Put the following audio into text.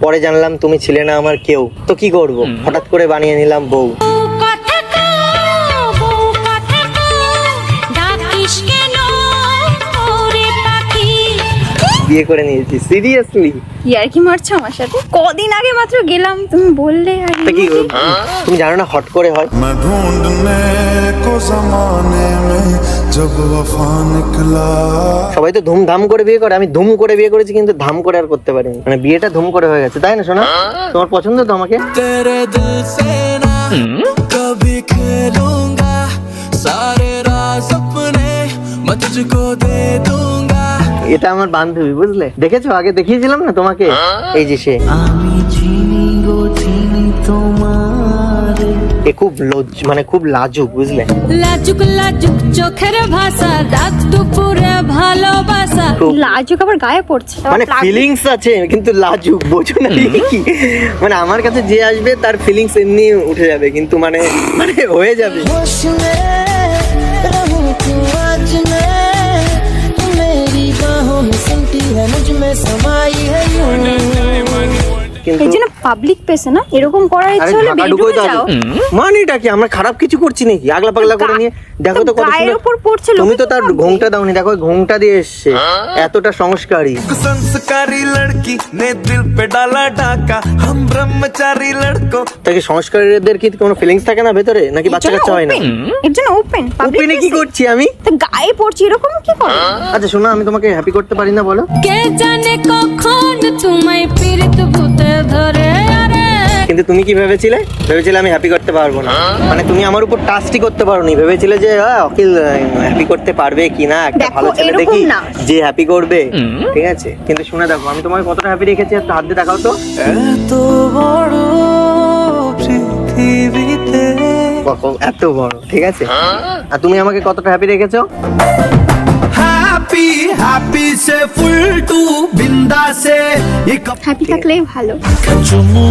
পরে জানলাম তুমি ছিলে না আমার কেউ, তো কি করব, হঠাৎ করে বানিয়ে নিলাম বউ। বিয়ে করে নিয়েছি, সিরিয়াসলি। ইয়ার কি মারছো আমার সাথে? কদিন আগে মাত্র গেলাম, তুমি বললে। আর তা কি তুমি জানো না হট করে হয়? সবাই তো ধুমধাম করে বিয়ে করে, আমি ধুম করে বিয়ে করেছি কিন্তু ধাম করে আর করতে পারিনি, মানে বিয়েটা ধুম করে হয়ে গেছে, তাই না শোনা? তোমার পছন্দ তো আমাকে? এটা আমার বান্ধবী, বুঝলে? দেখেছো, আগে দেখিয়েছিলাম না তোমাকে, এই যে সে। এ খুব মানে খুব লাজুক, বুঝলে? লাজুক লাজুক চোখের ভাষা, রাত দুপুরে ভালোবাসা। লাজুক আবার গায়ে পড়ছে, মানে ফিলিংস আছে কিন্তু লাজুক, বোঝো না কি? মানে আমার কাছে যে আসবে তার ফিলিংস এমনি উঠে যাবে, কিন্তু মানে মানে হয়ে যাবে। এই জন্য পাবলিক পেছে না, এরকম করার ইচ্ছে হলে বেডরুমে যাও। মানেটা কি? আমরা খারাপ কিছু করছি নাকি? আগলা পাগলা করে নিয়ে দেখো তো কত গায়ের উপর পড়ছে। তুমি তো তার ঘোমটা দাওনি, দেখো ঘোমটা দিয়ে এসছে, এতটা সংস্কারী। संस्कारी लड़की ने दिल पे डाला डाका, हम ब्रह्मचारी लड़कों। তাকে সংস্কারীদের কি কোনো ফিলিংস থাকে না ভেতরে, নাকি বাচ্চা কাচ্চা হয় না? এর জন্য ওপেন ওপেনে কি করছি আমি? তো গায়ে পড়ছে এরকম কি করে? আচ্ছা শোনো, আমি তোমাকে হ্যাপি করতে পারি না বলো? কে জানে কখন তোমায় পীড়িত ভূতে ধরে। কিন্তু তুমি কি ভেবেছিলে? ভেবেছিলে আমি হ্যাপি করতে পারবো না, মানে তুমি আমার উপর টাস্টই করতে পারোনি। ভেবেছিলে যে অখিল হ্যাপি করতে পারবে কিনা, একটা ভালো ছেলে দেখি যে হ্যাপি করবে, ঠিক আছে? কিন্তু শুনে দেখো আমি তোমাকে কতটা হ্যাপি রেখেছি, একটা হাত দিয়ে দেখাও তো। এত বড় পৃথিবীতে, এত বড়, ঠিক আছে? আর তুমি আমাকে কতটা হ্যাপি রেখেছো? हैप्पी हैप्पी से फुल टू बिंदा से হ্যাপি থাকলেই ভালো। चुमू